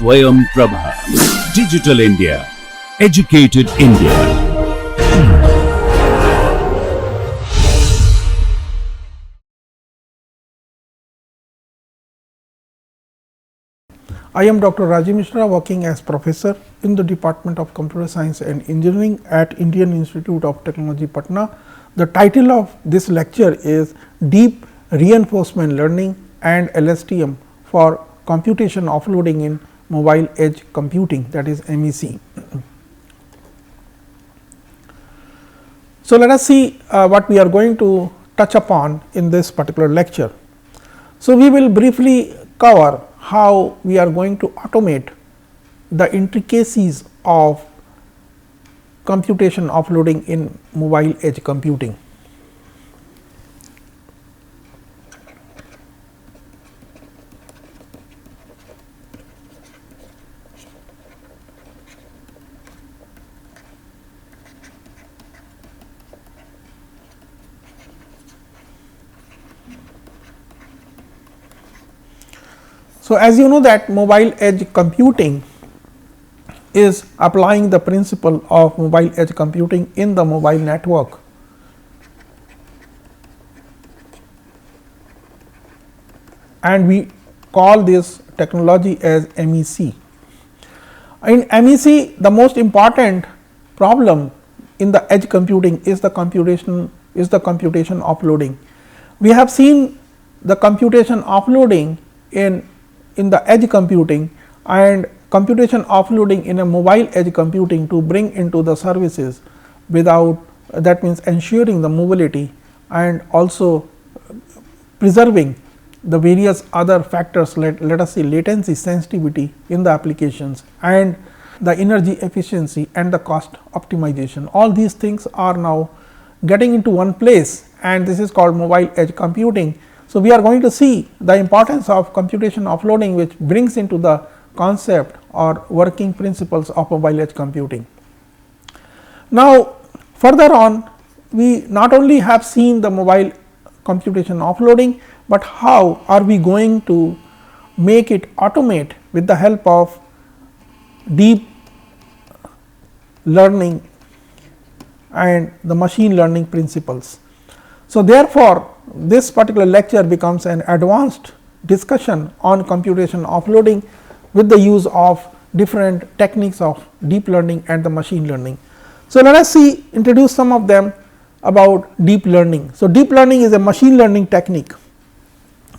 SwayamPrabha. Digital India. Educated India. I am Dr. Rajiv Mishra, working as professor in the Department of Computer Science and Engineering at Indian Institute of Technology, Patna. The title of this lecture is Deep Reinforcement Learning and LSTM for Computation Offloading in Mobile Edge Computing, that is MEC. So, let us see what we are going to touch upon in this particular lecture. So, we will briefly cover how we are going to automate the intricacies of computation offloading in mobile edge computing. So, as you know that mobile edge computing is applying the principle of mobile edge computing in the mobile network. And we call this technology as MEC. In MEC, the most important problem in the edge computing is the computation offloading. We have seen the computation offloading in the edge computing and computation offloading in a mobile edge computing to bring into the services without, that means ensuring the mobility and also preserving the various other factors, let us say latency, sensitivity in the applications and the energy efficiency and the cost optimization. All these things are now getting into one place and this is called mobile edge computing. So, we are going to see the importance of computation offloading, which brings into the concept or working principles of mobile edge computing. Now, further on, we not only have seen the mobile computation offloading, but how are we going to make it automate with the help of deep learning and the machine learning principles. So, therefore, this particular lecture becomes an advanced discussion on computation offloading with the use of different techniques of deep learning and the machine learning. So, let us introduce some of them about deep learning. So, deep learning is a machine learning technique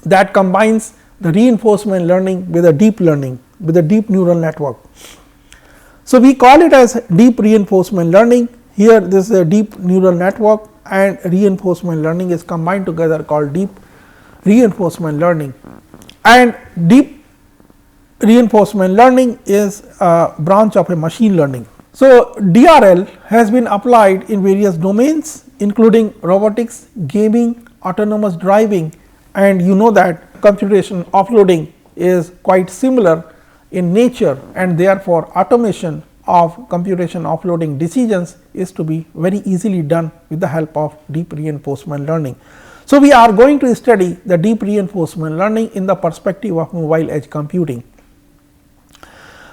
that combines the reinforcement learning with a deep learning with a deep neural network. So, we call it as deep reinforcement learning. Here this is a deep neural network and reinforcement learning is combined together called deep reinforcement learning, and deep reinforcement learning is a branch of a machine learning. So, DRL has been applied in various domains including robotics, gaming, autonomous driving, and you know that computation offloading is quite similar in nature and therefore, automation of computation offloading decisions is to be very easily done with the help of deep reinforcement learning. So, we are going to study the deep reinforcement learning in the perspective of mobile edge computing.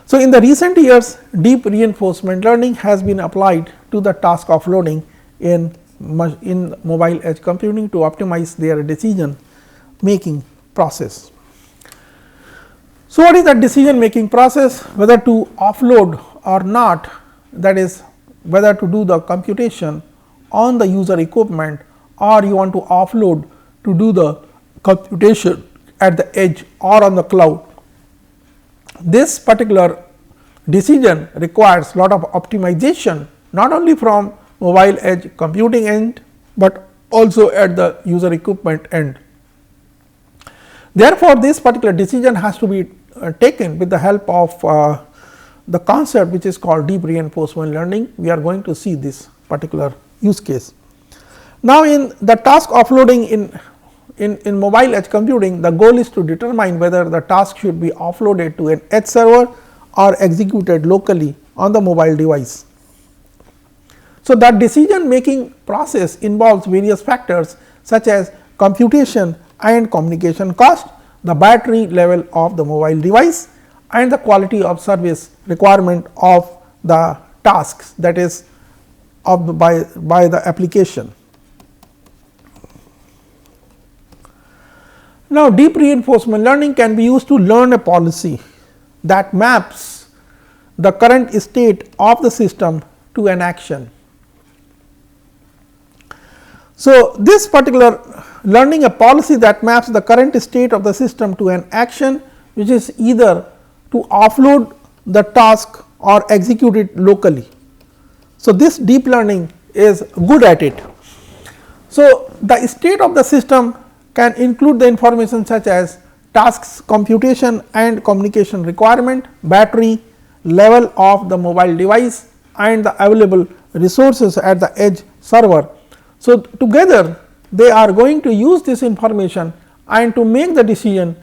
So, in the recent years, deep reinforcement learning has been applied to the task offloading in mobile edge computing to optimize their decision making process. So, what is the decision making process, whether to offload or not, that is whether to do the computation on the user equipment or you want to offload to do the computation at the edge or on the cloud. This particular decision requires lot of optimization not only from mobile edge computing end, but also at the user equipment end. Therefore, this particular decision has to be taken with the help of the concept which is called deep reinforcement learning. We are going to see this particular use case. Now, in the task offloading in mobile edge computing, the goal is to determine whether the task should be offloaded to an edge server or executed locally on the mobile device. So, that decision making process involves various factors such as computation and communication cost, the battery level of the mobile device and the quality of service requirement of the tasks, that is by the application. Now, deep reinforcement learning can be used to learn a policy that maps the current state of the system to an action. So, this particular learning a policy that maps the current state of the system to an action, which is either to offload the task or execute it locally. So, this deep learning is good at it. So, the state of the system can include the information such as tasks, computation and communication requirement, battery, level of the mobile device and the available resources at the edge server. So, together they are going to use this information and to make the decision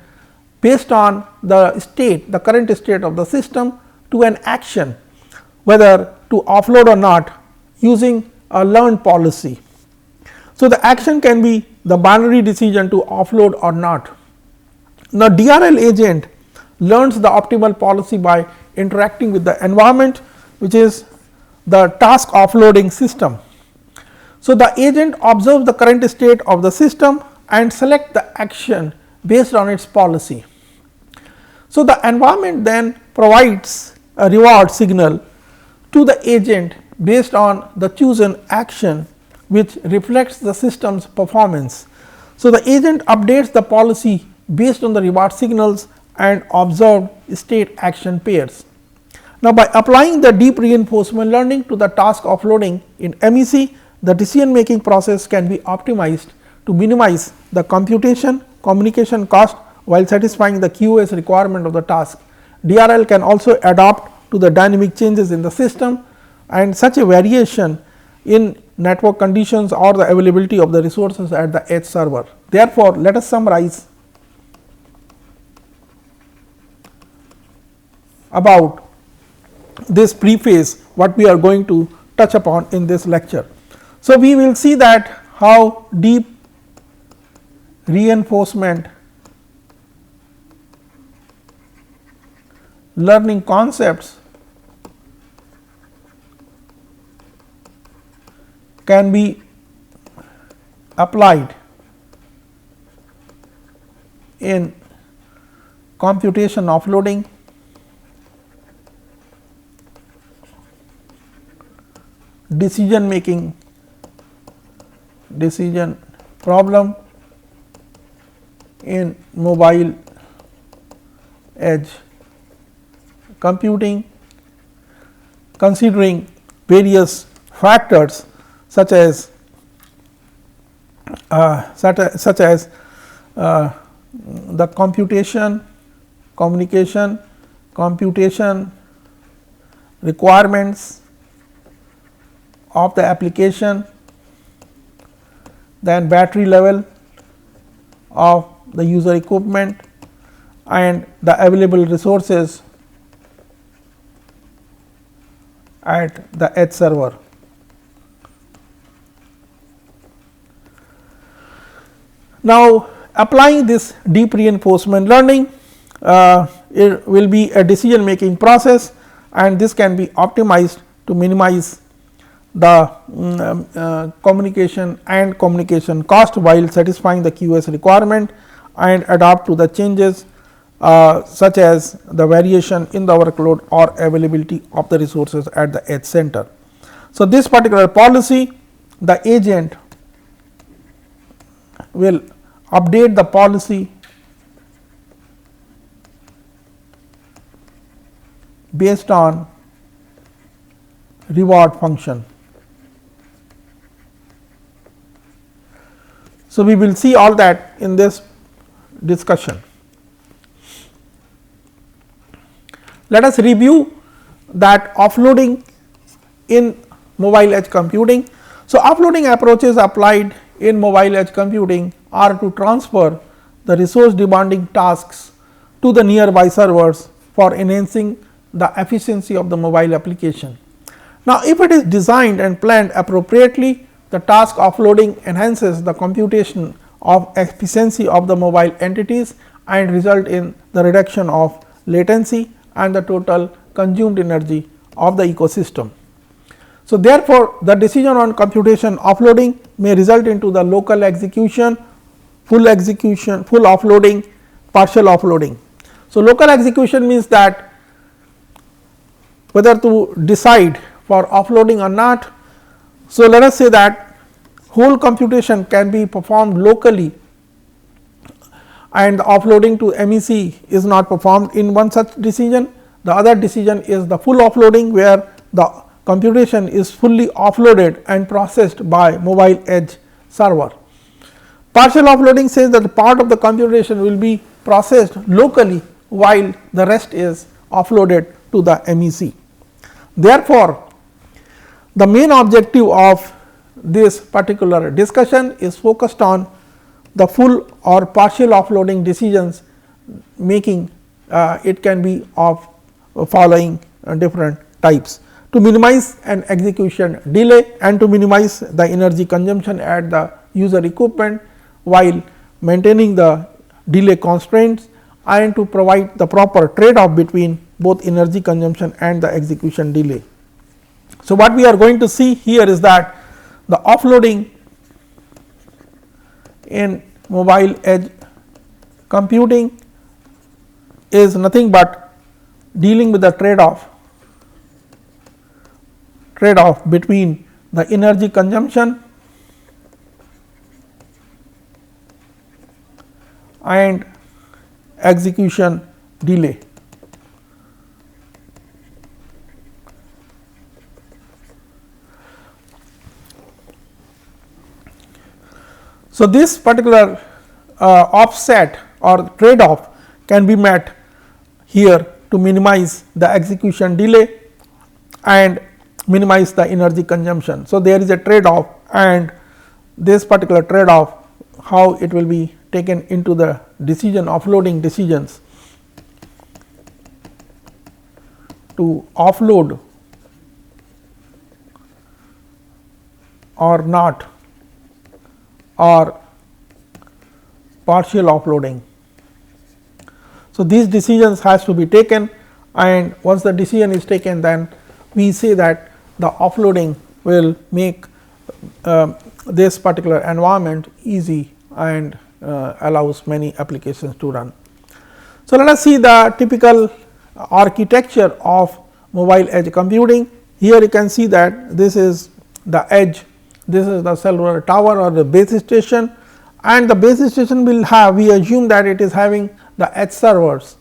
based on the state, the current state of the system to an action, whether to offload or not using a learned policy. So, the action can be the binary decision to offload or not. Now, DRL agent learns the optimal policy by interacting with the environment, which is the task offloading system. So, the agent observes the current state of the system and select the action based on its policy. So, the environment then provides a reward signal to the agent based on the chosen action, which reflects the system's performance. So, the agent updates the policy based on the reward signals and observed state action pairs. Now, by applying the deep reinforcement learning to the task offloading in MEC, the decision making process can be optimized to minimize the computation communication cost while satisfying the QoS requirement of the task. DRL can also adapt to the dynamic changes in the system and such a variation in network conditions or the availability of the resources at the edge server. Therefore, let us summarize about this preface what we are going to touch upon in this lecture. So, we will see that how deep reinforcement learning concepts can be applied in computation offloading, decision problem in mobile edge computing, considering various factors such as the computation, communication, computation requirements of the application, then battery level of the user equipment and the available resources at the edge server. Now, applying this deep reinforcement learning, it will be a decision making process and this can be optimized to minimize the communication and communication cost while satisfying the QoS requirement and adapt to the changes such as the variation in the workload or availability of the resources at the edge center. So, this particular policy, the agent will update the policy based on reward function. So, we will see all that in this discussion. Let us review that offloading in mobile edge computing. So, offloading approaches applied in mobile edge computing are to transfer the resource demanding tasks to the nearby servers for enhancing the efficiency of the mobile application. Now, if it is designed and planned appropriately, the task offloading enhances the computation of efficiency of the mobile entities and result in the reduction of latency and the total consumed energy of the ecosystem. So, therefore, the decision on computation offloading may result into the local execution, full offloading, partial offloading. So, local execution means that whether to decide for offloading or not. So, let us say that whole computation can be performed locally and the offloading to MEC is not performed in one such decision. The other decision is the full offloading, where the computation is fully offloaded and processed by mobile edge server. Partial offloading says that the part of the computation will be processed locally while the rest is offloaded to the MEC. Therefore, the main objective of this particular discussion is focused on the full or partial offloading decisions making. It can be of following different types: to minimize an execution delay and to minimize the energy consumption at the user equipment while maintaining the delay constraints, and to provide the proper trade off between both energy consumption and the execution delay. So, what we are going to see here is that the offloading in mobile edge computing is nothing but dealing with the trade off between the energy consumption and execution delay. So, this particular offset or trade off can be met here to minimize the execution delay and minimize the energy consumption. So, there is a trade off, and this particular trade off, how it will be taken into the decision offloading decisions to offload or not, or partial offloading. So, these decisions has to be taken, and once the decision is taken, then we say that the offloading will make this particular environment easy and allows many applications to run. So, let us see the typical architecture of mobile edge computing. Here you can see that this is the edge, this is the cellular tower or the base station, and the base station will have, we assume that it is having the edge servers.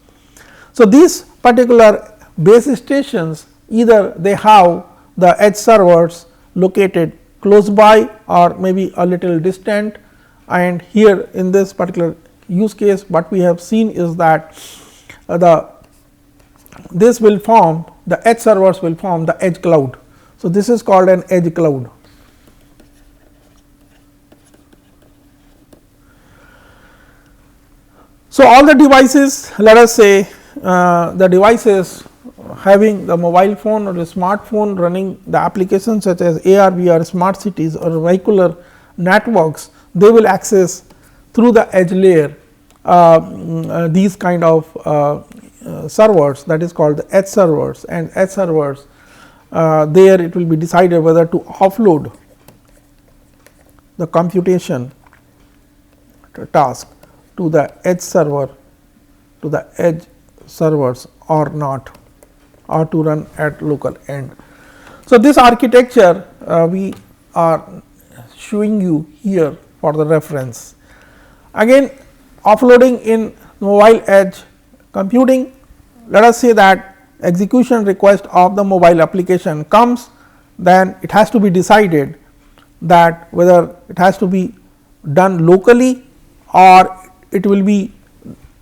So, these particular base stations, either they have the edge servers located close by or maybe a little distant, and here in this particular use case what we have seen is that this will form, the edge servers will form the edge cloud. So, this is called an edge cloud. So, all the devices, let us say the devices having the mobile phone or the smartphone running the applications such as AR, VR, smart cities or vehicular networks, they will access through the edge layer these kind of servers, that is called the edge servers, and edge servers there it will be decided whether to offload the computation task to the edge server, to the edge servers or not, or to run at local end. So, this architecture we are showing you here for the reference. Again, offloading in mobile edge computing, let us say that execution request of the mobile application comes, then it has to be decided that whether it has to be done locally or it will be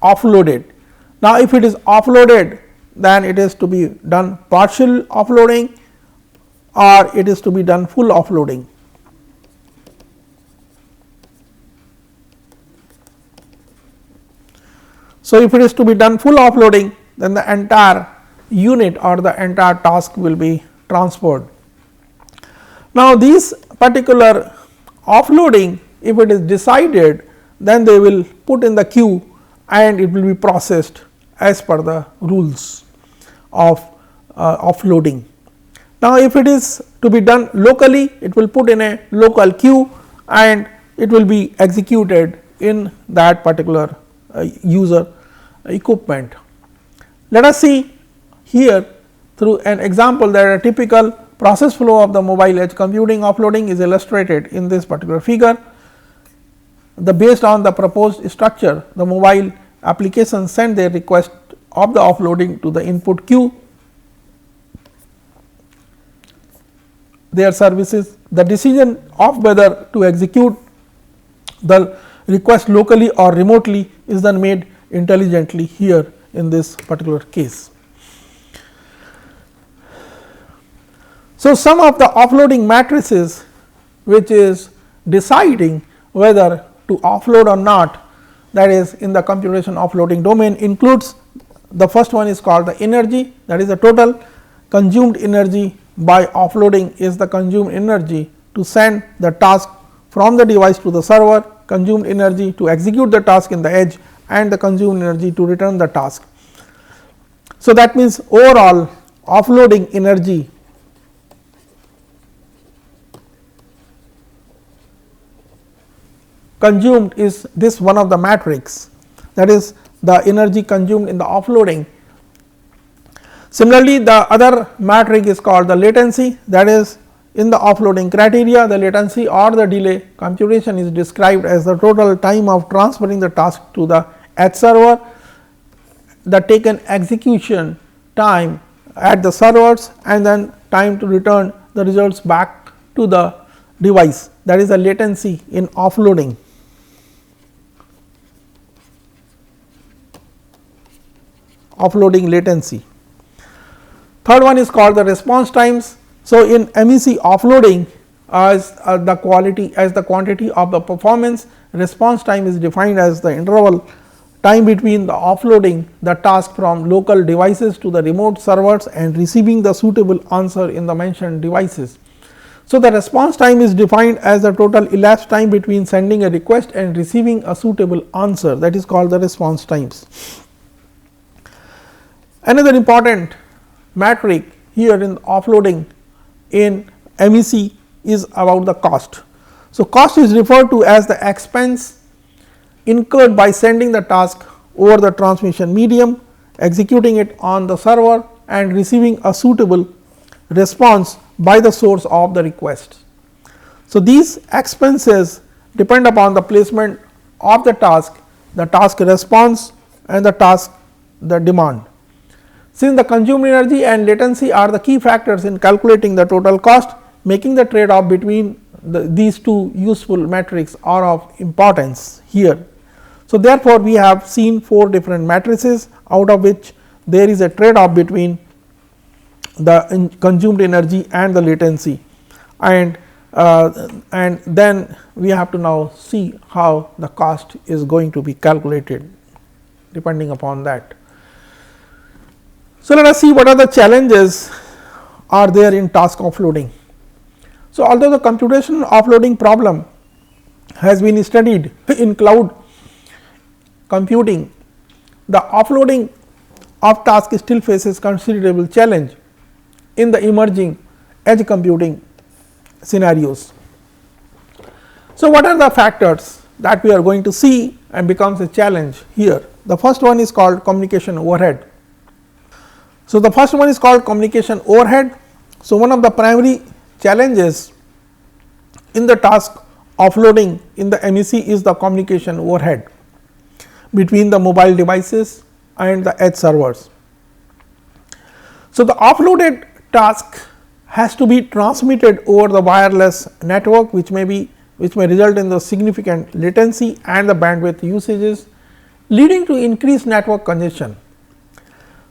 offloaded. Now, if it is offloaded, then it is to be done partial offloading or it is to be done full offloading. So, if it is to be done full offloading, then the entire unit or the entire task will be transferred. Now, these particular offloading, if it is decided, then they will put in the queue and it will be processed as per the rules. of offloading. Now, if it is to be done locally, it will put in a local queue and it will be executed in that particular user equipment. Let us see here through an example that a typical process flow of the mobile edge computing offloading is illustrated in this particular figure. Based on the proposed structure, the mobile application send their request of the offloading to the input queue. Their services, the decision of whether to execute the request locally or remotely is then made intelligently here in this particular case. So, some of the offloading matrices which is deciding whether to offload or not, that is in the computation offloading domain, includes the first one is called the energy, that is the total consumed energy by offloading is the consumed energy to send the task from the device to the server, consumed energy to execute the task in the edge, and the consumed energy to return the task. So, that means overall offloading energy consumed is this one of the matrix, that is the energy consumed in the offloading. Similarly, the other matrix is called the latency, that is in the offloading criteria, the latency or the delay computation is described as the total time of transferring the task to the edge server, the taken execution time at the servers, and then time to return the results back to the device, that is the latency in offloading. Offloading latency. Third one is called the response times. So, in MEC offloading as the quantity of the performance, response time is defined as the interval time between the offloading the task from local devices to the remote servers and receiving the suitable answer in the mentioned devices. So, the response time is defined as the total elapsed time between sending a request and receiving a suitable answer, that is called the response times. Another important metric here in offloading in MEC is about the cost. So, cost is referred to as the expense incurred by sending the task over the transmission medium, executing it on the server and receiving a suitable response by the source of the request. So, these expenses depend upon the placement of the task response and the demand. Since the consumed energy and latency are the key factors in calculating the total cost, making the trade off between these two useful metrics are of importance here. So, therefore, we have seen 4 different matrices, out of which there is a trade off between the consumed energy and the latency, and then we have to now see how the cost is going to be calculated depending upon that. So, let us see what are the challenges are there in task offloading. So, although the computational offloading problem has been studied in cloud computing, the offloading of task still faces considerable challenge in the emerging edge computing scenarios. So, what are the factors that we are going to see and becomes a challenge here? The first one is called communication overhead. So, the first one is called communication overhead. So, one of the primary challenges in the task offloading in the MEC is the communication overhead between the mobile devices and the edge servers. So, the offloaded task has to be transmitted over the wireless network, which may result in the significant latency and the bandwidth usages, leading to increased network congestion.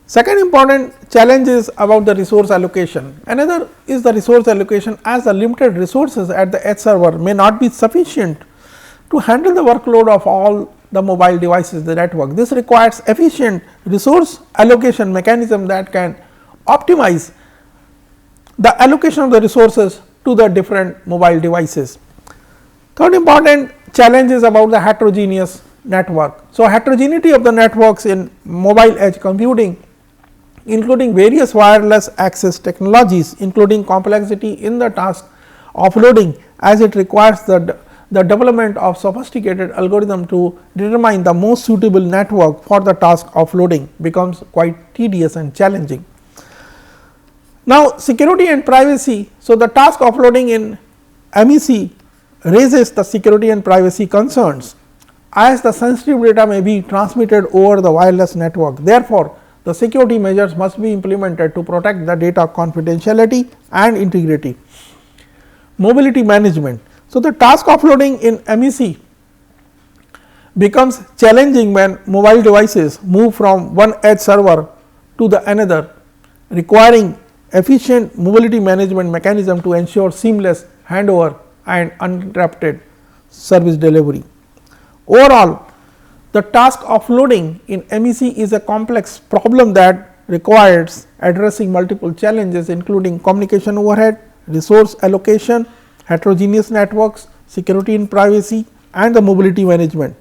Second important challenge is about the resource allocation. Another is the resource allocation, as the limited resources at the edge server may not be sufficient to handle the workload of all the mobile devices in the network. This requires efficient resource allocation mechanism that can optimize the allocation of the resources to the different mobile devices. Third important challenge is about the heterogeneous network. So, heterogeneity of the networks in mobile edge computing including various wireless access technologies, including complexity in the task offloading, as it requires the development of sophisticated algorithm to determine the most suitable network for the task offloading becomes quite tedious and challenging. Now, security and privacy. So, the task offloading in MEC raises the security and privacy concerns, as the sensitive data may be transmitted over the wireless network. Therefore, the security measures must be implemented to protect the data confidentiality and integrity. Mobility management. So, the task offloading in MEC becomes challenging when mobile devices move from one edge server to the another, requiring efficient mobility management mechanism to ensure seamless handover and uninterrupted service delivery. Overall, the task offloading in MEC is a complex problem that requires addressing multiple challenges, including communication overhead, resource allocation, heterogeneous networks, security and privacy, and the mobility management.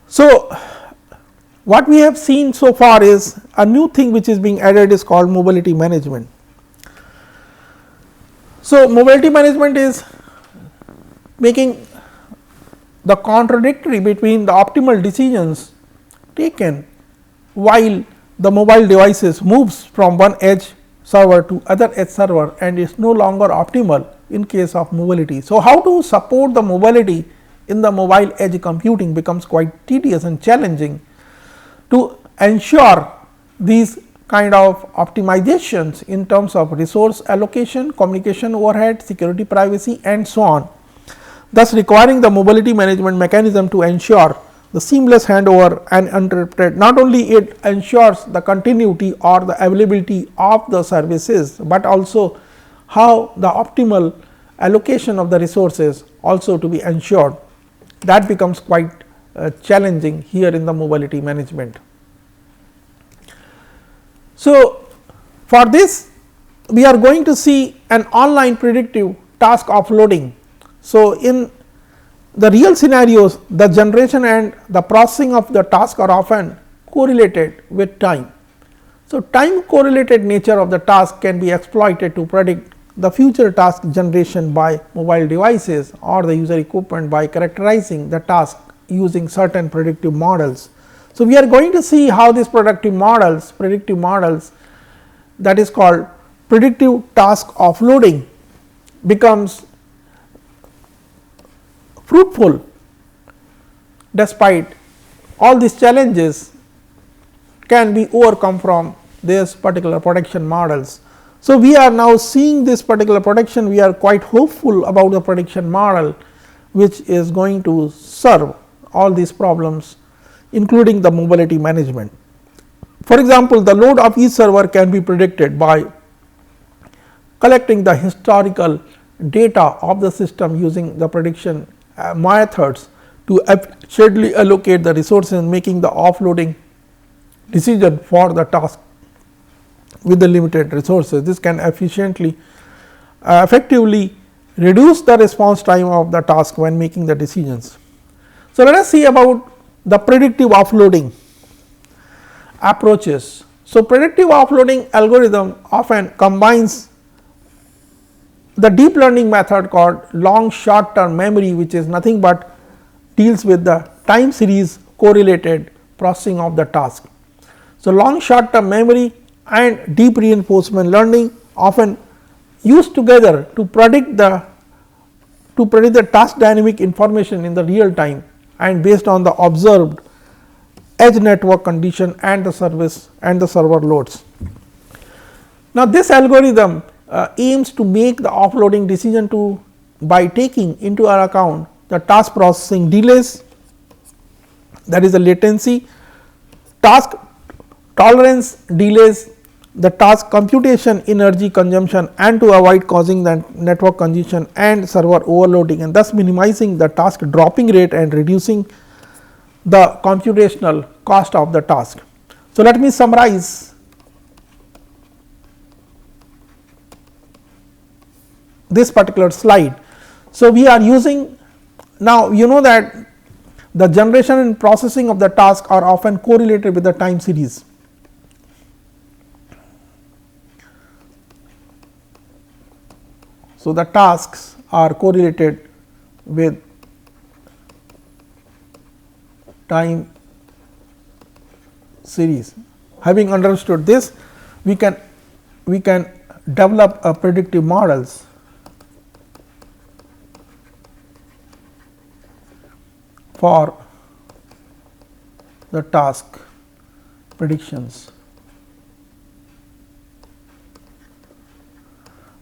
So, what we have seen so far is a new thing which is being added is called mobility management. So, mobility management is making the contradictory between the optimal decisions taken while the mobile devices moves from one edge server to other edge server and is no longer optimal in case of mobility. So, how to support the mobility in the mobile edge computing becomes quite tedious and challenging. To ensure these kind of optimizations in terms of resource allocation, communication overhead, security, privacy, and so on, thus requiring the mobility management mechanism to ensure the seamless handover and uninterrupted. Not only it ensures the continuity or the availability of the services, but also how the optimal allocation of the resources also to be ensured. That becomes quite challenging here in the mobility management. So, for this we are going to see an online predictive task offloading. So, in the real scenarios, the generation and the processing of the task are often correlated with time. So, time correlated nature of the task can be exploited to predict the future task generation by mobile devices or the user equipment by characterizing the task using certain predictive models. So, we are going to see how these predictive models that is called predictive task offloading becomes fruitful despite all these challenges can be overcome from this particular prediction models. So, we are now seeing this particular prediction, we are quite hopeful about the prediction model which is going to serve all these problems, including the mobility management. For example, the load of each server can be predicted by collecting the historical data of the system using the prediction methods to efficiently allocate the resources and making the offloading decision for the task with the limited resources. This can effectively reduce the response time of the task when making the decisions. So, let us see about the predictive offloading approaches. So, predictive offloading algorithm often combines the deep learning method called long short term memory, which is nothing but deals with the time series correlated processing of the task. So, long short term memory and deep reinforcement learning often used together to predict the task dynamic information in the real time and based on the observed edge network condition and the service and the server loads. Now, this algorithm aims to make the offloading decision by taking into account the task processing delays, that is the latency, task tolerance delays, the task computation energy consumption, and to avoid causing the network congestion and server overloading, and thus minimizing the task dropping rate and reducing the computational cost of the task. So, let me summarize this particular slide. So, we are using now, you know that the generation and processing of the task are often correlated with the time series. So, the tasks are correlated with time series. Having understood this, we can develop a predictive models for the task predictions.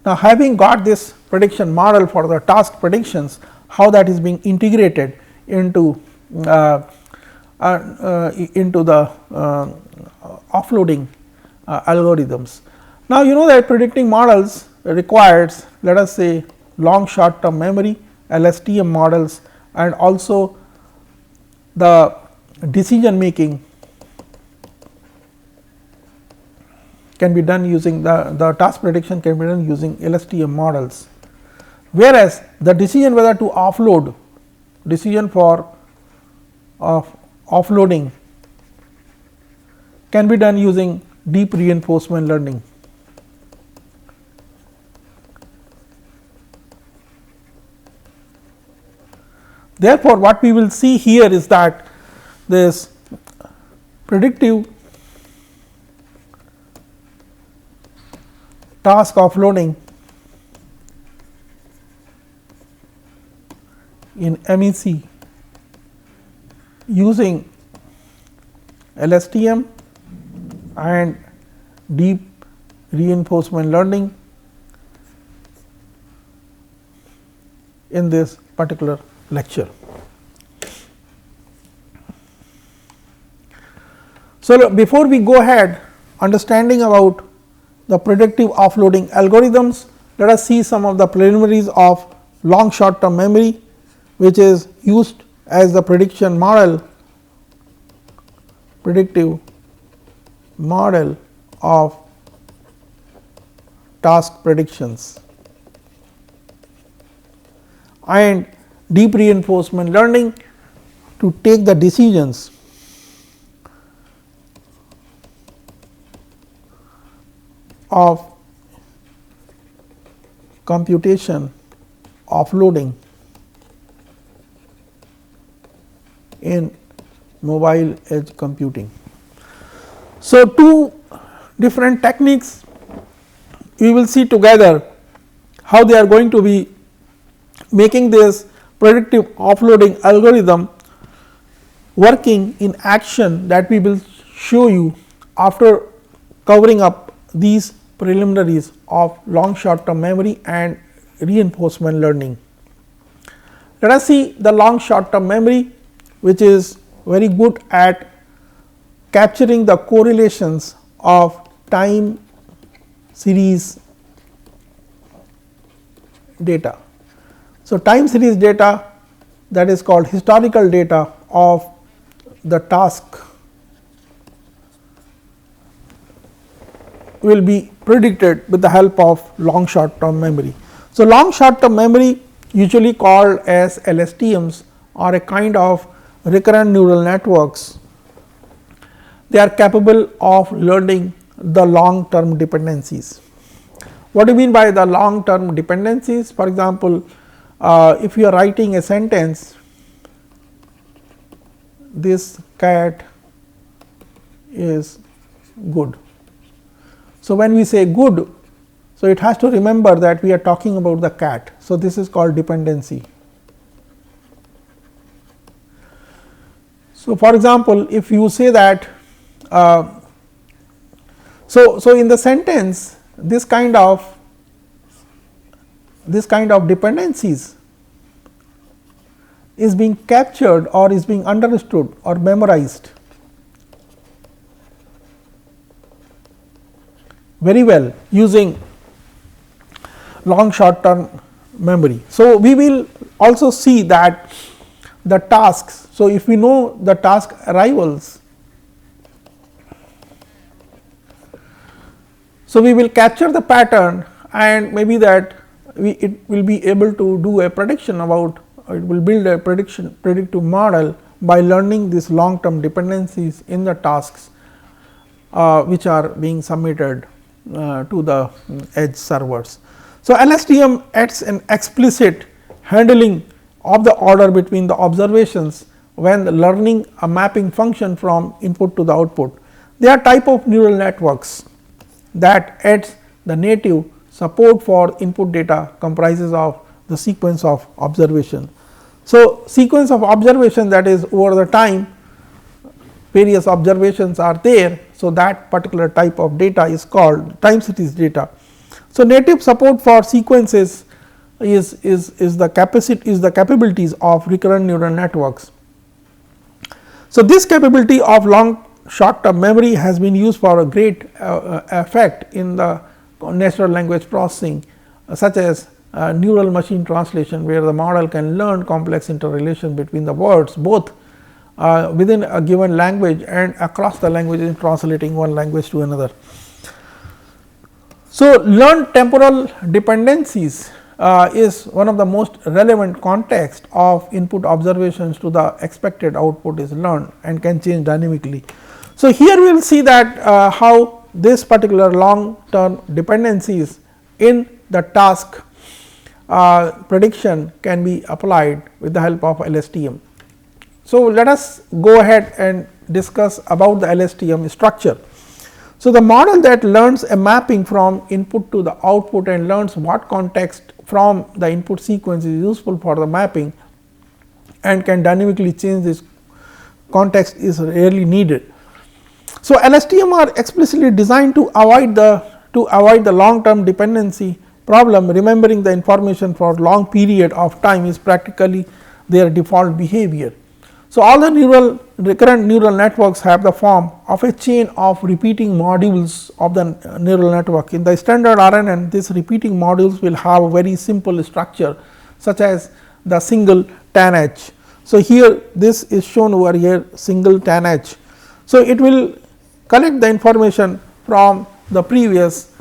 Now, having got this prediction model for the task predictions, how that is being integrated into the offloading algorithms. Now, you know that predicting models requires, let us say, long short term memory, LSTM models, and also the decision making can be done using the task prediction can be done using LSTM models, whereas the decision whether to offload, decision for offloading can be done using deep reinforcement learning. Therefore, what we will see here is that this predictive task offloading in MEC using LSTM and deep reinforcement learning in this particular lecture. So, before we go ahead understanding about the predictive offloading algorithms, let us see some of the preliminaries of long short term memory, which is used as the prediction model, predictive model of task predictions, and deep reinforcement learning to take the decisions of computation offloading in mobile edge computing. So, two different techniques we will see together how they are going to be making this predictive offloading algorithm working in action, that we will show you after covering up these preliminaries of long short term memory and reinforcement learning. Let us see the long short term memory, which is very good at capturing the correlations of time series data. So, time series data, that is called historical data of the task, will be predicted with the help of long short term memory. So, long short term memory, usually called as LSTMs, are a kind of recurrent neural networks. They are capable of learning the long term dependencies. What do you mean by the long term dependencies? For example, if you are writing a sentence, this cat is good. So, when we say good, so it has to remember that we are talking about the cat. So, this is called dependency. So, for example, if you say that so in the sentence, this kind of dependencies is being captured or is being understood or memorized very well using long short term memory. So, we will also see that the tasks. So, if we know the task arrivals, so we will capture the pattern, and maybe that it will be able to do a prediction about, it will build a predictive model by learning these long term dependencies in the tasks which are being submitted to the edge servers. So, LSTM adds an explicit handling of the order between the observations when learning a mapping function from input to the output. They are type of neural networks that adds the native support for input data comprises of the sequence of observation. So, sequence of observation, that is over the time various observations are there. So, that particular type of data is called time series data. So, native support for sequences is the capabilities of recurrent neural networks. So, this capability of long short term memory has been used for a great effect in the natural language processing such as neural machine translation, where the model can learn complex interrelation between the words both within a given language and across the language in translating one language to another. So, learned temporal dependencies is one of the most relevant context of input observations to the expected output is learned and can change dynamically. So, here we will see that how this particular long term dependencies in the task prediction can be applied with the help of LSTM. So, let us go ahead and discuss about the LSTM structure. So, the model that learns a mapping from input to the output and learns what context from the input sequence is useful for the mapping and can dynamically change this context is rarely needed. So, LSTM are explicitly designed to avoid the long term dependency problem, remembering the information for long period of time is practically their default behavior. So, all the recurrent neural networks have the form of a chain of repeating modules of the neural network. In the standard RNN, these repeating modules will have a very simple structure such as the single tanh. So, here this is shown over here single tanh. So, it will collect the information from the previous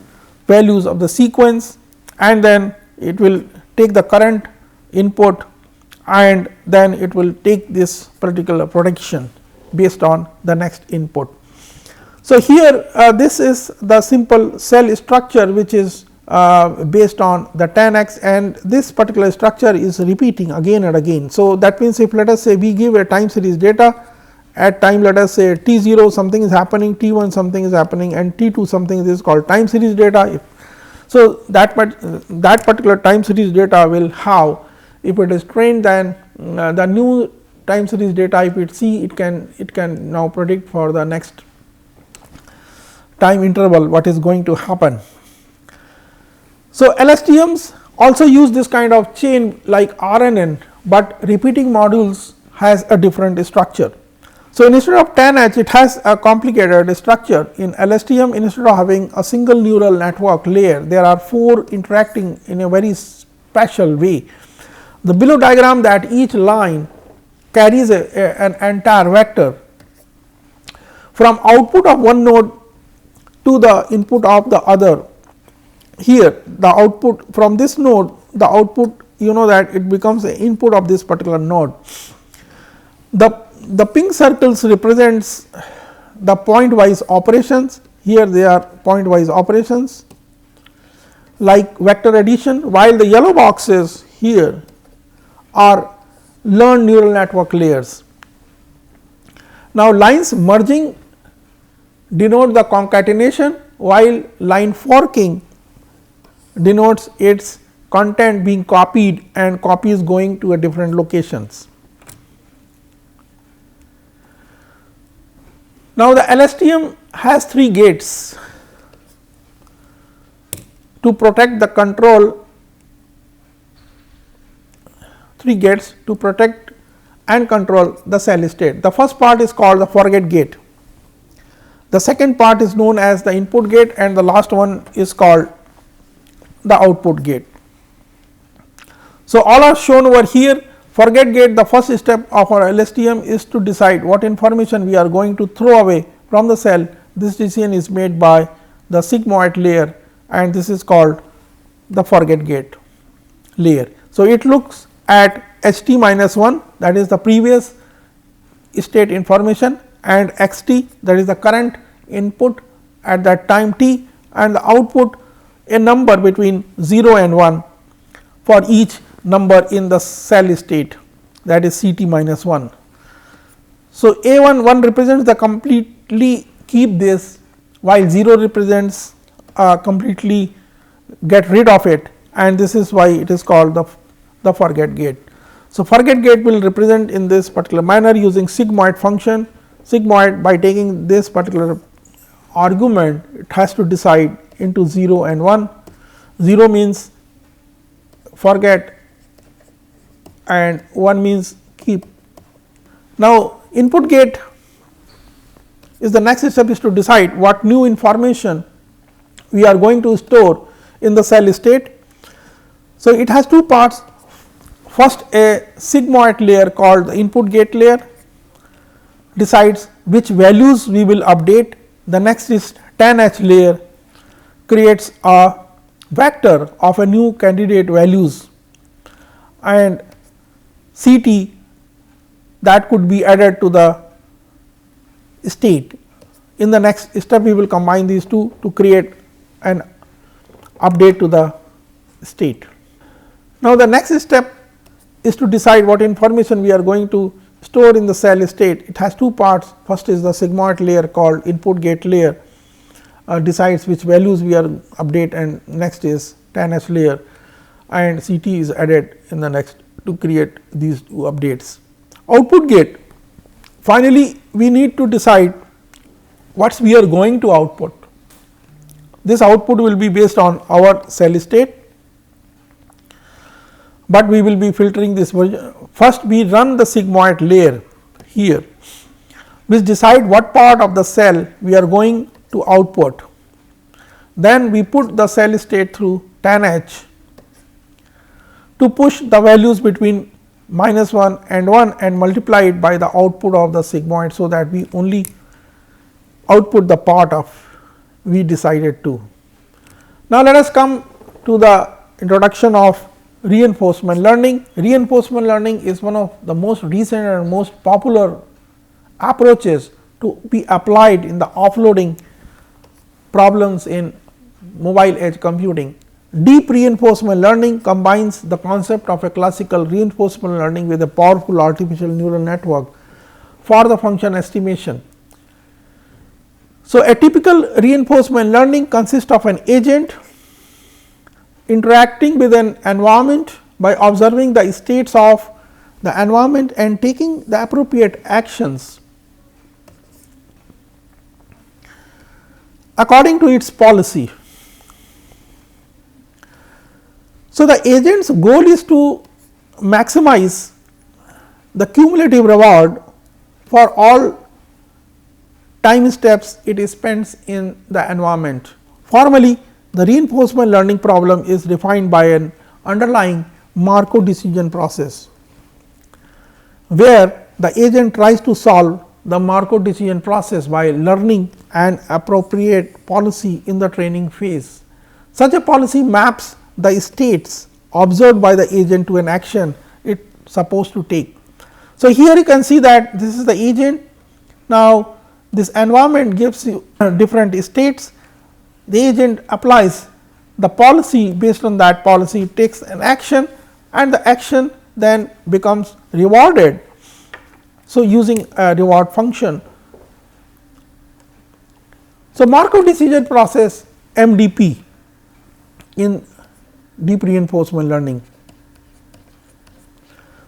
values of the sequence and then it will take the current input and then it will take this particular prediction based on the next input. So, here this is the simple cell structure which is based on the tan x, and this particular structure is repeating again and again. So, that means if let us say we give a time series data at time let us say t 0 something is happening, t 1 something is happening and t 2 something is called time series data. So, that particular time series data will have, if it is trained, then the new time series data if it see it can now predict for the next time interval what is going to happen. So, LSTMs also use this kind of chain like RNN, but repeating modules has a different structure. So, instead of tan h it has a complicated structure. In LSTM, instead of having a single neural network layer, there are 4 interacting in a very special way. The below diagram that each line carries an entire vector from output of one node to the input of the other. Here the output from this node, the output you know that it becomes the input of this particular node. The pink circles represents the point wise operations. Here they are point wise operations like vector addition, while the yellow boxes here are learned neural network layers. Now, lines merging denote the concatenation, while line forking denotes its content being copied and copies going to a different locations. Now, the LSTM has 3 gates to protect the control, 3 gates to protect and control the cell state. The first part is called the forget gate, the second part is known as the input gate, and the last one is called the output gate. So, all are shown over here. Forget gate, the first step of our LSTM is to decide what information we are going to throw away from the cell. This decision is made by the sigmoid layer, and this is called the forget gate layer. So, it looks at ht minus 1, that is the previous state information, and x t, that is the current input at that time t, and the output a number between 0 and 1 for each number in the cell state, that is C t minus 1. So, A 1 represents the completely keep this, while 0 represents completely get rid of it, and this is why it is called the forget gate. So, forget gate will represent in this particular manner using sigmoid function. Sigmoid, by taking this particular argument, it has to decide into 0 and 1. 0 means forget and 1 means keep. Now, input gate is the next step, is to decide what new information we are going to store in the cell state. So, it has two parts. First, a sigmoid layer called the input gate layer decides which values we will update. The next is tan H layer creates a vector of a new candidate values, and C t that could be added to the state. In the next step, we will combine these two to create an update to the state. Now, the next step is to decide what information we are going to store in the cell state. It has two parts. First is the sigmoid layer called input gate layer decides which values we are update, and next is tan H layer, and C t is added in the next to create these two updates. Output gate, finally, we need to decide what we are going to output. This output will be based on our cell state, but we will be filtering this version. First, we run the sigmoid layer here, which decide what part of the cell we are going to output. Then we put the cell state through tan H to push the values between -1 and 1 and multiply it by the output of the sigmoid, so that we only output the part of we decided to. Now, let us come to the introduction of reinforcement learning. Reinforcement learning is one of the most recent and most popular approaches to be applied in the offloading problems in mobile edge computing. Deep reinforcement learning combines the concept of a classical reinforcement learning with a powerful artificial neural network for the function estimation. So, a typical reinforcement learning consists of an agent interacting with an environment by observing the states of the environment and taking the appropriate actions according to its policy. So, the agent's goal is to maximize the cumulative reward for all time steps it spends in the environment. Formally, the reinforcement learning problem is defined by an underlying Markov decision process, where the agent tries to solve the Markov decision process by learning an appropriate policy in the training phase. Such a policy maps the states observed by the agent to an action it is supposed to take. So, here you can see that this is the agent. Now, this environment gives you different states. The agent applies the policy, based on that policy it takes an action, and the action then becomes rewarded. So, using a reward function. So, Markov decision process MDP in deep reinforcement learning.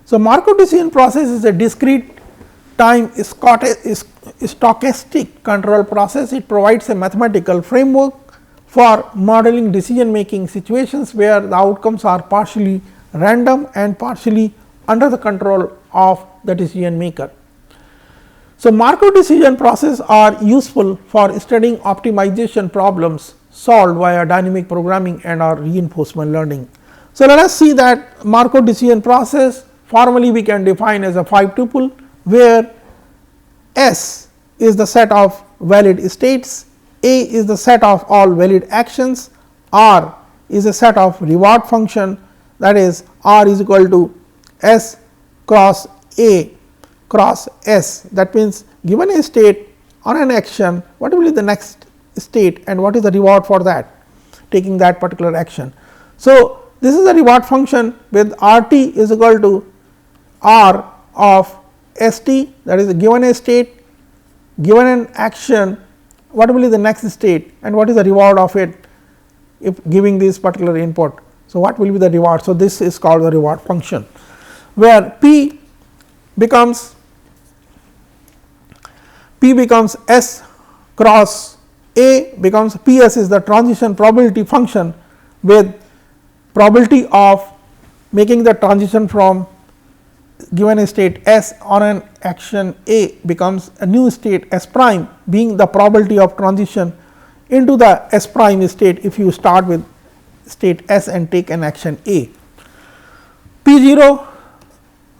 So, Markov decision process is a discrete time stochastic control process. It provides a mathematical framework for modeling decision making situations where the outcomes are partially random and partially under the control of the decision maker. So, Markov decision process are useful for studying optimization problems solved via dynamic programming and or reinforcement learning. So, let us see that Markov decision process formally we can define as a 5 tuple, where S is the set of valid states, A is the set of all valid actions, R is a set of reward function, that is R is equal to S cross A cross S. That means, given a state on an action, what will be the next state and what is the reward for that, taking that particular action. So, this is the reward function with R t is equal to R of S t, that is given a state, given an action, what will be the next state and what is the reward of it if giving this particular input. So, what will be the reward? So, this is called the reward function, where P becomes S cross A becomes P s is the transition probability function with probability of making the transition from given a state S on an action A becomes a new state S prime, being the probability of transition into the S prime state if you start with state S and take an action A. P 0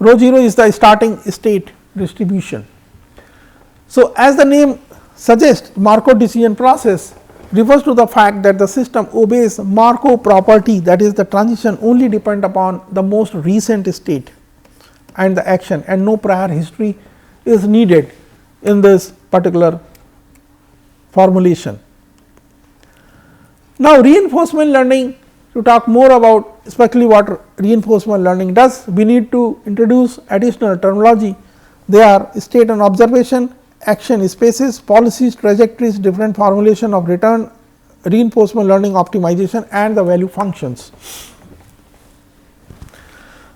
rho 0 is the starting state distribution. So, as the name suggests, Markov decision process refers to the fact that the system obeys Markov property, that is the transition only depend upon the most recent state and the action, and no prior history is needed in this particular formulation. Now, reinforcement learning, to talk more about especially what reinforcement learning does, we need to introduce additional terminology. They are state and observation, action spaces, policies, trajectories, different formulation of return, reinforcement learning optimization and the value functions.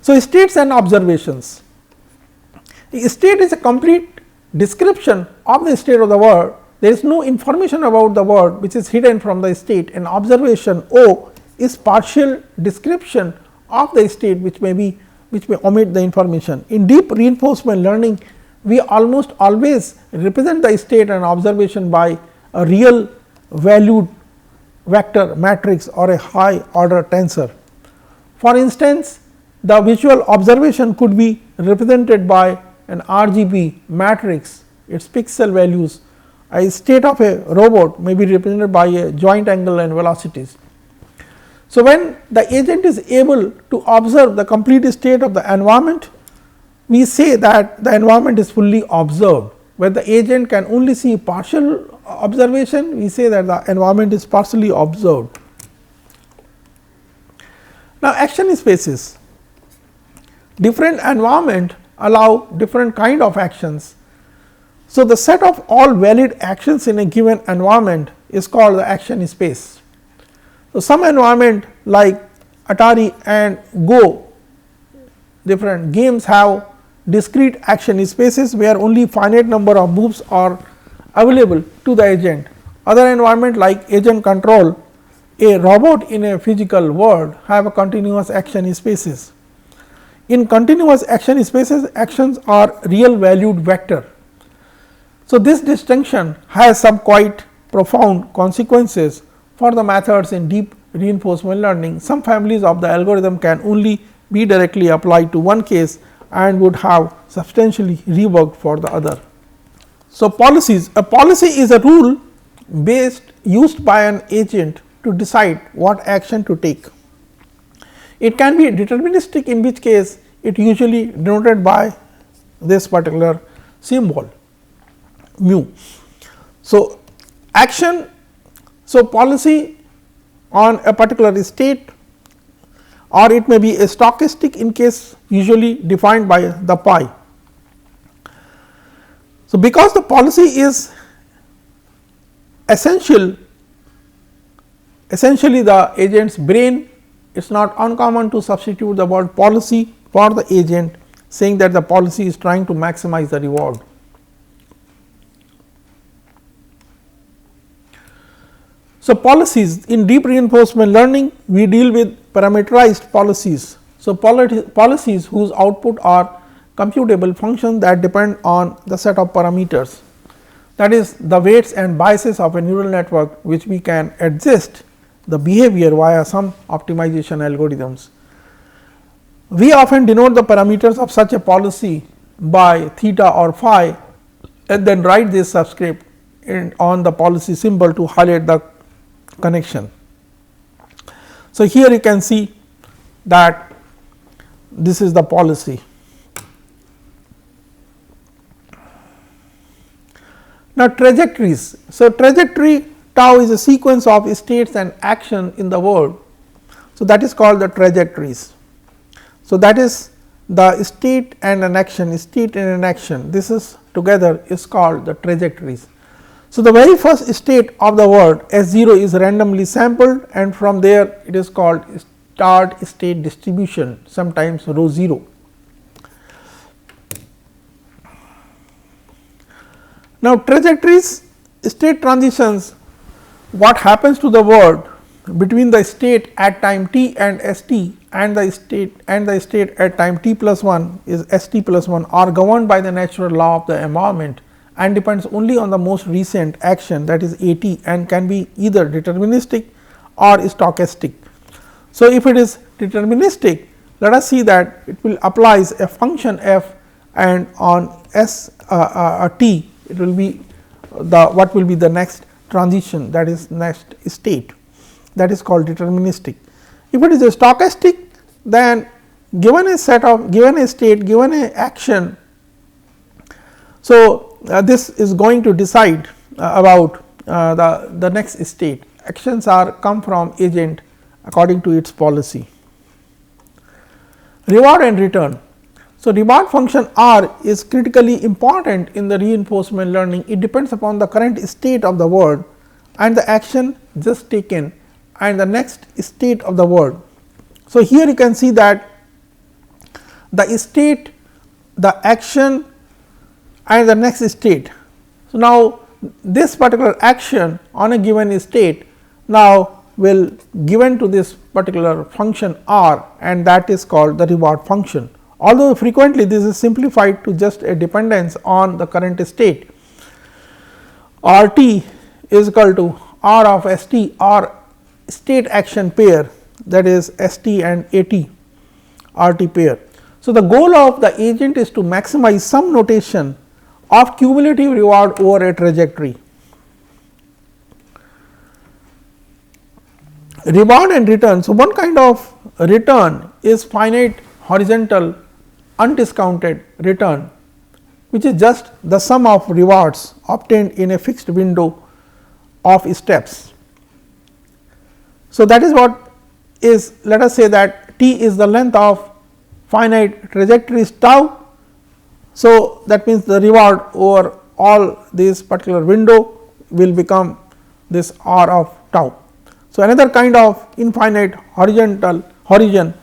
So, states and observations. A state is a complete description of the state of the world. There is no information about the world which is hidden from the state. An observation O is partial description of the state which may omit the information. In deep reinforcement learning, we almost always represent the state and observation by a real valued vector matrix or a high order tensor. For instance, the visual observation could be represented by an RGB matrix, its pixel values. A state of a robot may be represented by a joint angle and velocities. So, when the agent is able to observe the complete state of the environment, we say that the environment is fully observed. When the agent can only see partial observation, we say that the environment is partially observed. Now, action spaces. Different environment allow different kind of actions. So, the set of all valid actions in a given environment is called the action space. So, some environment like Atari and Go, different games have discrete action spaces where only finite number of moves are available to the agent. Other environment like agent control, a robot in a physical world have a continuous action spaces. In continuous action spaces, actions are real valued vector. So, this distinction has some quite profound consequences for the methods in deep reinforcement learning. Some families of the algorithm can only be directly applied to one case and would have substantially reworked for the other. So, policies. A policy is a rule based used by an agent to decide what action to take. It can be deterministic, in which case it usually denoted by this particular symbol mu. So, action. So, policy on a particular state, or it may be a stochastic in case usually defined by the pi. So, because the policy is essentially the agent's brain, it is not uncommon to substitute the word policy for the agent, saying that the policy is trying to maximize the reward. So, policies in deep reinforcement learning, we deal with parameterized policies. So, policies whose output are computable functions that depend on the set of parameters, that is the weights and biases of a neural network, which we can adjust the behavior via some optimization algorithms. We often denote the parameters of such a policy by theta or phi and then write this subscript on the policy symbol to highlight the connection. So, here you can see that this is the policy. Now, trajectories. So, trajectory tau is a sequence of states and action in the world. So, that is called the trajectories. So, that is the state and an action, state and an action, this is together is called the trajectories. So, the very first state of the world S 0 is randomly sampled, and from there it is called start state distribution, sometimes rho 0. Now, trajectories, state transitions, what happens to the world between the state at time t and S t and the state at time t plus 1 is S t plus 1 are governed by the natural law of the environment and depends only on the most recent action, that is A t, and can be either deterministic or stochastic. So, if it is deterministic, let us see that it will applies a function f, and on S t it will be the what will be the next transition, that is next state, that is called deterministic. If it is a stochastic, then given a set of given a state, given a action, so this is going to decide about the next state. Actions are come from agent according to its policy. Reward and return. So, reward function R is critically important in the reinforcement learning. It depends upon the current state of the world and the action just taken and the next state of the world. So, here you can see that the state, the action and the next state. So, now this particular action on a given state now will given to this particular function R, and that is called the reward function. Although frequently this is simplified to just a dependence on the current state. R t is equal to R of S t or state action pair, that is S t and A t R t pair. So, the goal of the agent is to maximize some notation of cumulative reward over a trajectory. Reward and return. So, one kind of return is finite horizontal undiscounted return, which is just the sum of rewards obtained in a fixed window of steps. So, that is what is, let us say that t is the length of finite trajectories tau. So, that means the reward over all this particular window will become this r of tau. So, another kind of infinite horizon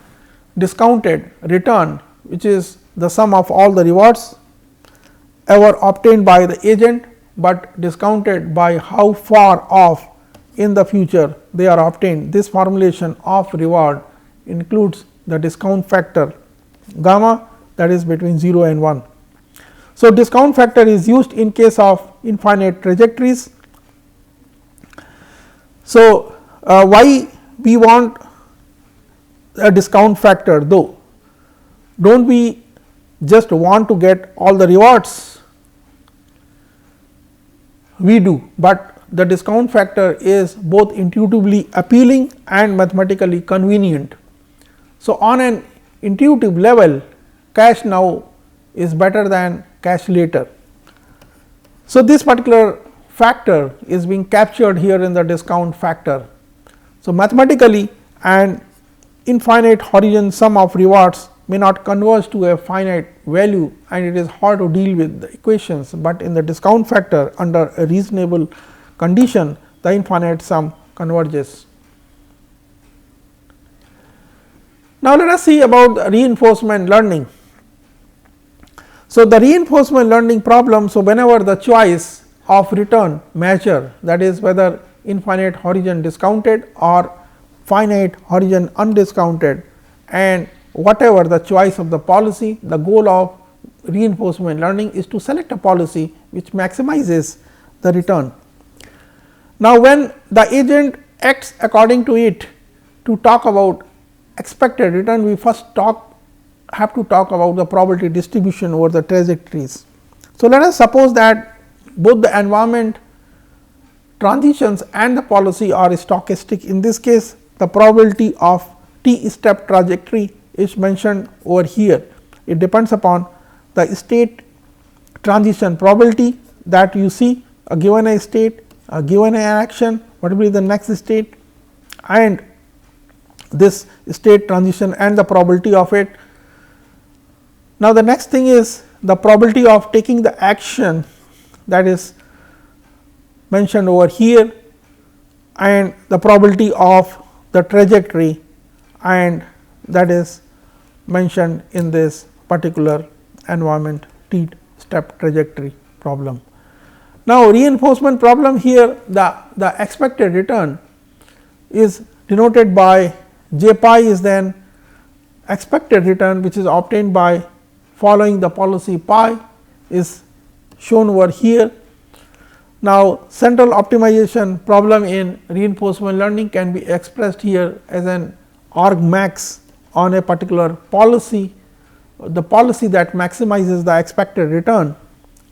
discounted return, which is the sum of all the rewards ever obtained by the agent, but discounted by how far off in the future they are obtained. This formulation of reward includes the discount factor gamma, that is between 0 and 1. So, discount factor is used in case of infinite trajectories. So, why we want a discount factor, though? Do not we just want to get all the rewards? We do, but the discount factor is both intuitively appealing and mathematically convenient. So, on an intuitive level, cash now is better than cash later. So, this particular factor is being captured here in the discount factor. So, mathematically an infinite horizon sum of rewards may not converge to a finite value, and it is hard to deal with the equations, but in the discount factor under a reasonable condition the infinite sum converges. Now, let us see about the reinforcement learning. So, the reinforcement learning problem. So, whenever the choice of return measure, that is whether infinite horizon discounted or finite horizon undiscounted, and whatever the choice of the policy, the goal of reinforcement learning is to select a policy which maximizes the return. Now, when the agent acts according to it, to talk about expected return, we first have to talk about the probability distribution over the trajectories. So, let us suppose that both the environment transitions and the policy are stochastic. In this case, the probability of t step trajectory is mentioned over here. It depends upon the state transition probability that you see given a state, given an action, what will be the next state, and this state transition and the probability of it. Now, the next thing is the probability of taking the action, that is mentioned over here, and the probability of the trajectory, and that is mentioned in this particular environment T step trajectory problem. Now, reinforcement problem here, the expected return is denoted by J pi is then expected return, which is obtained by following the policy pi, is shown over here. Now, central optimization problem in reinforcement learning can be expressed here as an argmax on a particular policy, the policy that maximizes the expected return,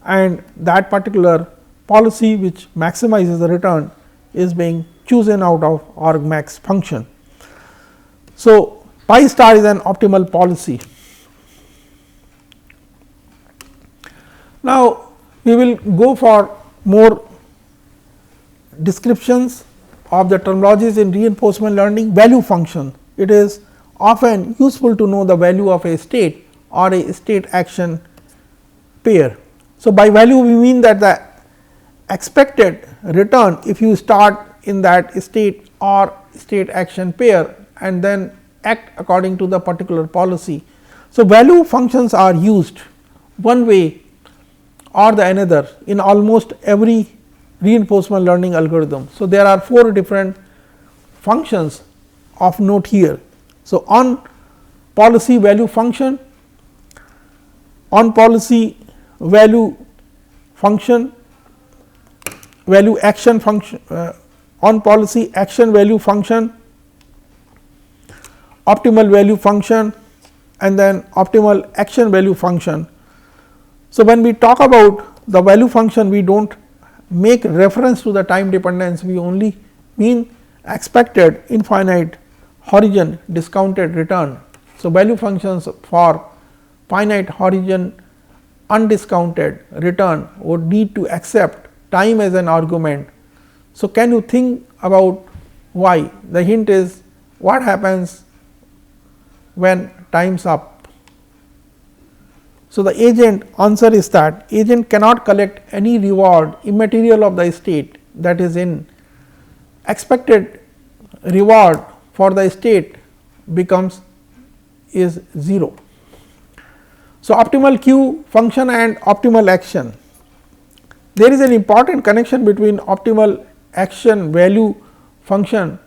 and that particular policy which maximizes the return is being chosen out of argmax function. So, pi star is an optimal policy. Now, we will go for more descriptions of the terminologies in reinforcement learning. Value function, it is often useful to know the value of a state or a state action pair. So, by value we mean that the expected return if you start in that state or state action pair and then act according to the particular policy. So, value functions are used one way or the another in almost every reinforcement learning algorithm. So, there are 4 different functions of note here. So, on policy value function, on policy value function, value action function, on policy action value function, optimal value function, and then optimal action value function. So, when we talk about the value function, we do not make reference to the time dependence, we only mean expected infinite horizon discounted return. So, value functions for finite horizon undiscounted return would need to accept time as an argument. So, can you think about why? The hint is what happens when time's up. So, the agent answer is that agent cannot collect any reward immaterial of the state, that is in expected reward for the state becomes is 0. So, optimal Q function and optimal action. There is an important connection between optimal action value function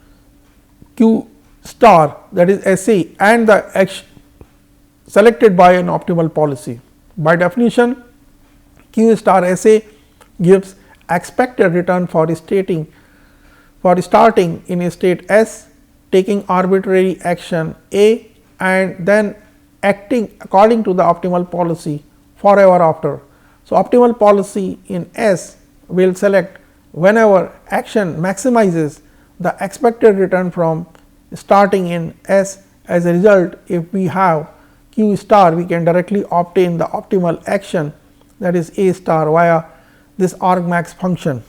Q star, that is S A, and the action selected by an optimal policy. By definition, Q star S A gives expected return for starting in a state S, taking arbitrary action A and then acting according to the optimal policy forever after. So, optimal policy in S will select whenever action maximizes the expected return from starting in S. As a result, if we have Q star, we can directly obtain the optimal action, that is A star, via this argmax function.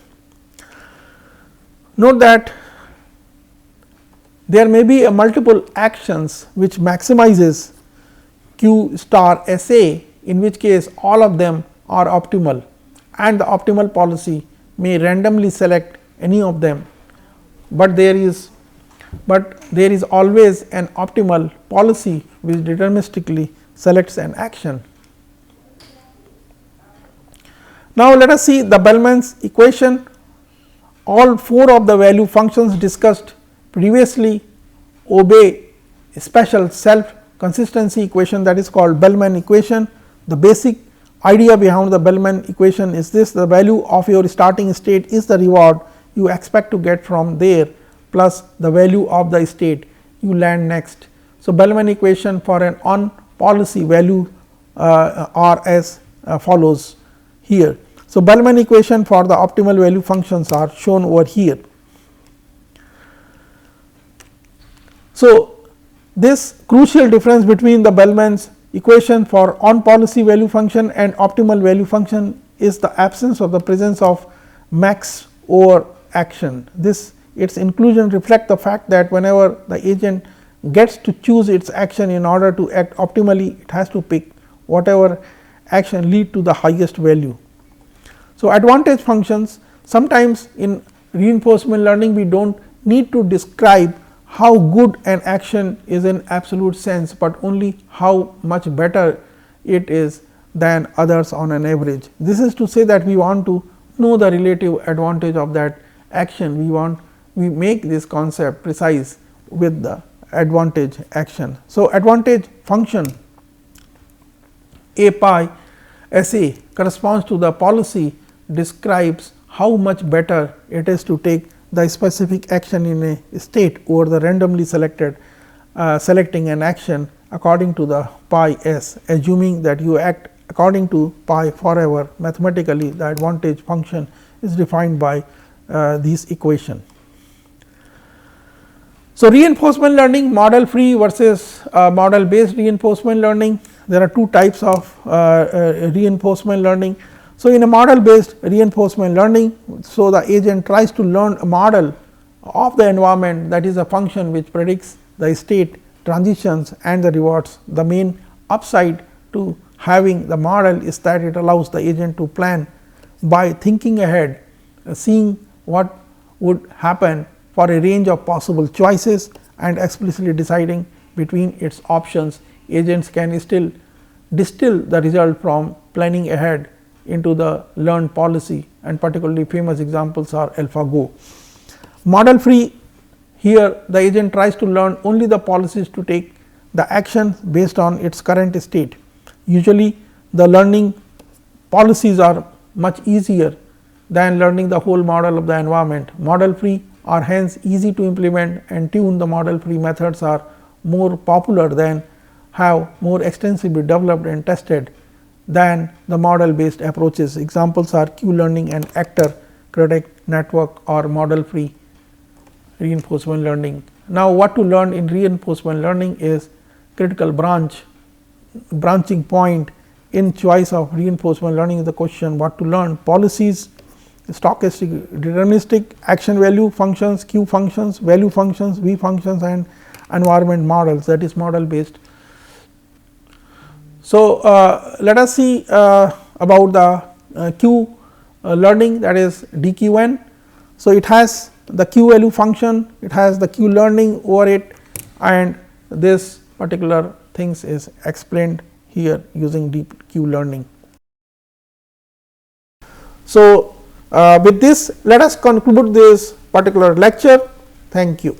Note that there may be a multiple actions which maximizes Q star S A, in which case all of them are optimal, and the optimal policy may randomly select any of them, but there is always an optimal policy which deterministically selects an action. Now, let us see the Bellman's equation. All 4 of the value functions discussed previously obey a special self consistency equation, that is called Bellman equation. The basic idea behind the Bellman equation is this: the value of your starting state is the reward you expect to get from there plus the value of the state you land next. So, Bellman equation for an on policy value are as follows here. So, Bellman equation for the optimal value functions are shown over here. So, this crucial difference between the Bellman's equation for on policy value function and optimal value function is the absence of the presence of max over action. This its inclusion reflect the fact that whenever the agent gets to choose its action in order to act optimally, it has to pick whatever action lead to the highest value. So, advantage functions, sometimes in reinforcement learning we do not need to describe how good an action is in absolute sense, but only how much better it is than others on an average. This is to say that we want to know the relative advantage of that action, we make this concept precise with the advantage action. So, advantage function A pi S A corresponds to the policy describes how much better it is to take the specific action in a state over the randomly selecting an action according to the pi S, assuming that you act according to pi forever. Mathematically, the advantage function is defined by this equation. So, reinforcement learning, model free versus model based reinforcement learning. There are two types of reinforcement learning. So, in a model based reinforcement learning, so the agent tries to learn a model of the environment, that is a function which predicts the state transitions and the rewards. The main upside to having the model is that it allows the agent to plan by thinking ahead, seeing what would happen for a range of possible choices and explicitly deciding between its options. Agents can still distill the result from planning ahead into the learned policy, and particularly famous examples are AlphaGo. Model free, here the agent tries to learn only the policies to take the action based on its current state. Usually the learning policies are much easier than learning the whole model of the environment. Model free are hence easy to implement and tune. The model free methods are more popular than have more extensively developed and tested than the model based approaches. Examples are Q learning and actor critic network or model free reinforcement learning. Now, what to learn in reinforcement learning is critical branching point in choice of reinforcement learning is the question what to learn. Policies, stochastic, deterministic, action value functions, Q functions, value functions, V functions and environment models, that is model based. So, let us see about the Q learning, that is DQN. So, it has the Q value function, it has the Q learning over it, and this particular things is explained here using deep Q learning. So, with this let us conclude this particular lecture. Thank you.